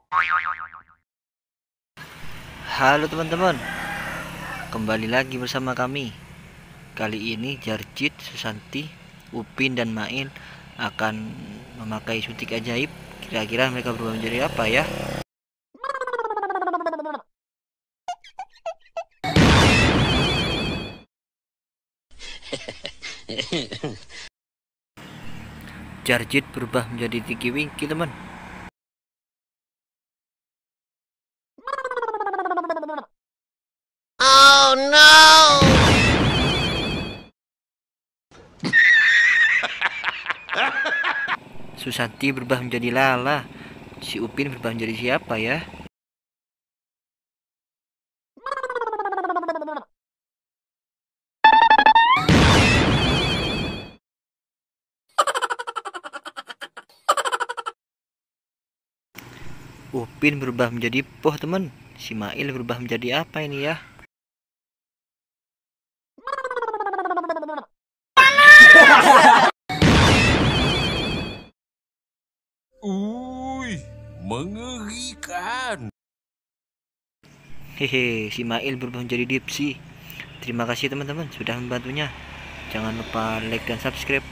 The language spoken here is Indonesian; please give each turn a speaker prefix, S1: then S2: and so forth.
S1: Halo teman-teman, kembali lagi bersama kami. Kali ini Jarjit, Susanti, Upin, dan Mail akan memakai suntik ajaib. Kira-kira mereka berubah menjadi apa ya? Jarjit berubah menjadi Tinky Winky, teman.
S2: Oh no!
S1: Susanti berubah menjadi Lala. Si Upin berubah menjadi siapa ya? Upin berubah menjadi Poh, teman. Si Mail berubah menjadi apa ini ya?
S2: Mengerikan.
S1: Hehe, si Mail berubah menjadi Dipsy. Terima kasih teman-teman sudah membantunya. Jangan lupa like dan subscribe.